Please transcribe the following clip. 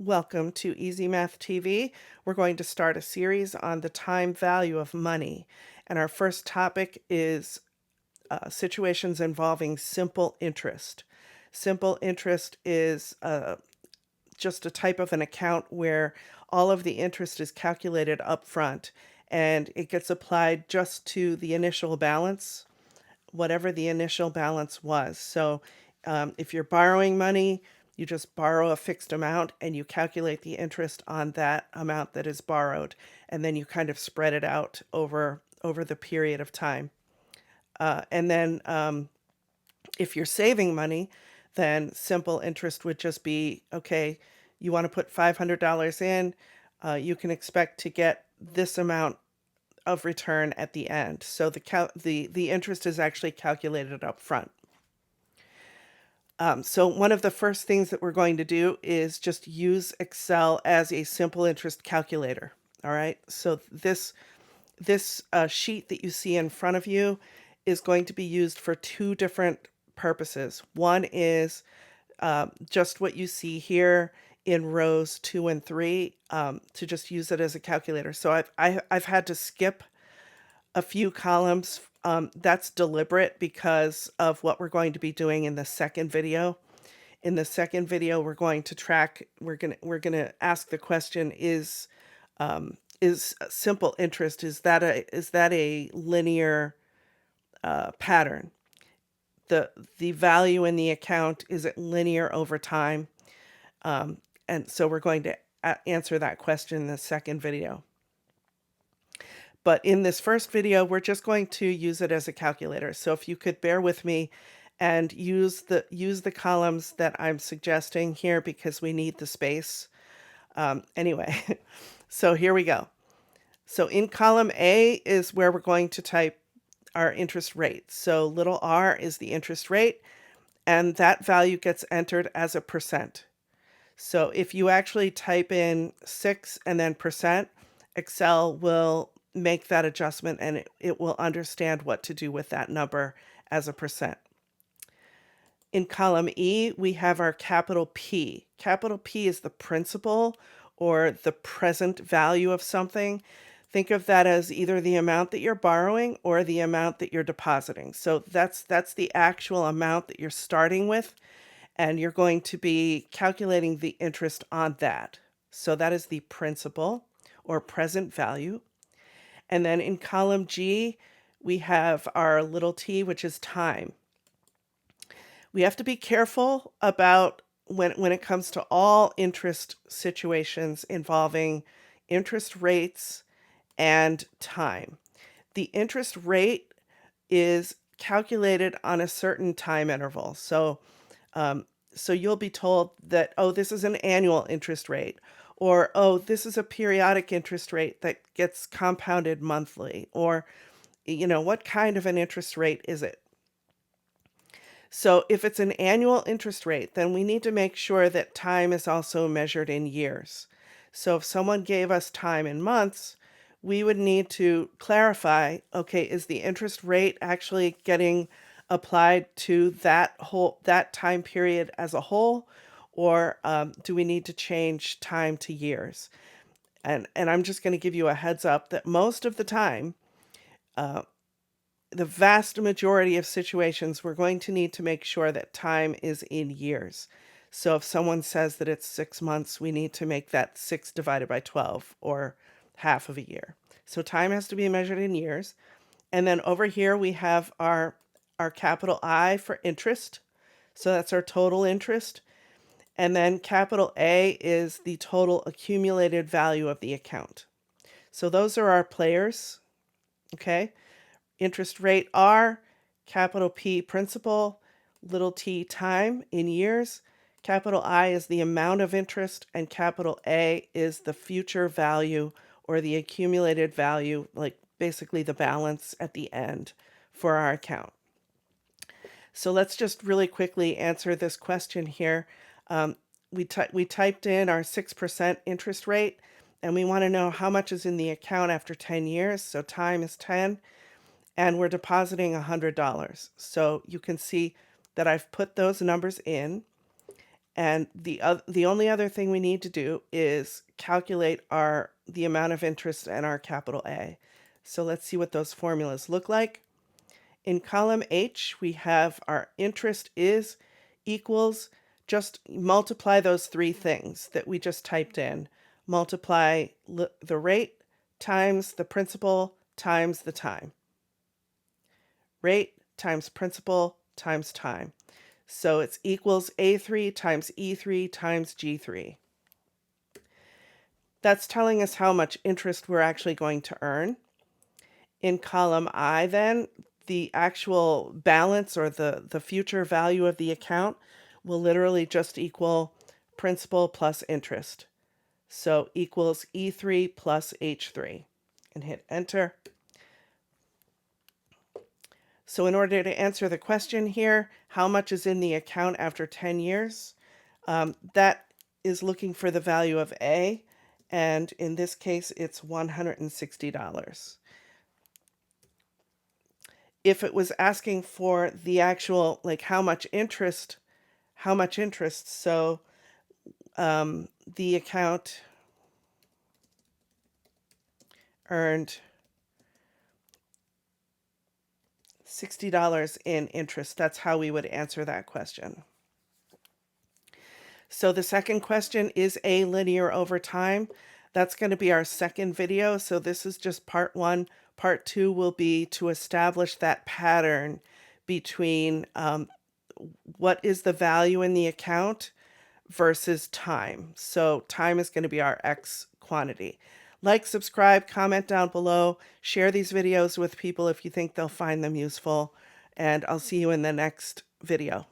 Welcome to Easy Math TV. We're going to start a series on the time value of money. And our first topic is situations involving simple interest. Simple interest is just a type of an account where all of the interest is calculated up front and it gets applied just to the initial balance, whatever the initial balance was. So if you're borrowing money, you just borrow a fixed amount and you calculate the interest on that amount that is borrowed, and then you kind of spread it out over the period of time. And then if you're saving money, then simple interest would just be, okay, you want to put $500 in, you can expect to get this amount of return at the end. So the interest is actually calculated up front. So one of the first things that we're going to do is just use Excel as a simple interest calculator. All right. So this sheet that you see in front of you is going to be used for two different purposes. One is just what you see here in rows 2 and 3, to just use it as a calculator. So I've had to skip a few columns. That's deliberate because of what we're going to be doing in the second video. In the second video, we're going to track. We're gonna ask the question: is simple interest, is that a linear pattern? The value in the account, is it linear over time? And so we're going to answer that question in the second video. But in this first video, we're just going to use it as a calculator. So if you could bear with me and use the columns that I'm suggesting here because we need the space. Anyway, so here we go. So in column A is where we're going to type our interest rate. So little r is the interest rate, and that value gets entered as a percent. So if you actually type in 6 and then percent, Excel will make that adjustment and it will understand what to do with that number as a percent. In column E, we have our capital P. Capital P is the principal or the present value of something. Think of that as either the amount that you're borrowing or the amount that you're depositing. So that's the actual amount that you're starting with, and you're going to be calculating the interest on that. So that is the principal or present value. And then in column G, we have our little t, which is time. We have to be careful about when it comes to all interest situations involving interest rates and time. The interest rate is calculated on a certain time interval. So you'll be told that, oh, this is an annual interest rate, or, oh, this is a periodic interest rate that gets compounded monthly, or, what kind of an interest rate is it? So if it's an annual interest rate, then we need to make sure that time is also measured in years. So if someone gave us time in months, we would need to clarify, okay, is the interest rate actually getting applied to that time period as a whole, or do we need to change time to years? And I'm just going to give you a heads up that most of the time, uh, the vast majority of situations, we're going to need to make sure that time is in years. So if someone says that it's 6 months, we need to make that 6 divided by 12, or half of a year. So time has to be measured in years. And then over here we have our capital I for interest. So that's our total interest. And then capital A is the total accumulated value of the account. So those are our players, okay? Interest rate R, capital P principal, little t time in years. Capital I is the amount of interest, and capital A is the future value or the accumulated value, like basically the balance at the end for our account. So let's just really quickly answer this question here. We typed in our 6% interest rate, and we want to know how much is in the account after 10 years. So time is 10, and we're depositing $100. So you can see that I've put those numbers in, And the only other thing we need to do is calculate the amount of interest and our capital A. So let's see what those formulas look like. In column H, we have our interest is equals, just multiply those three things that we just typed in. Multiply the rate times the principal times the time. Rate times principal times time. So it's equals A3 times E3 times G3. That's telling us how much interest we're actually going to earn. In column I then, the actual balance or the future value of the account will literally just equal principal plus interest. So equals E3 plus H3, and hit enter. So in order to answer the question here, how much is in the account after 10 years? That is looking for the value of A, and in this case, it's $160. If it was asking for the actual, like how much interest, so the account earned $60 in interest. That's how we would answer that question. So the second question, is A linear over time? That's going to be our second video. So this is just part one. Part two will be to establish that pattern between what is the value in the account versus time. So time is going to be our X quantity. Like, subscribe, comment down below, share these videos with people if you think they'll find them useful, and I'll see you in the next video.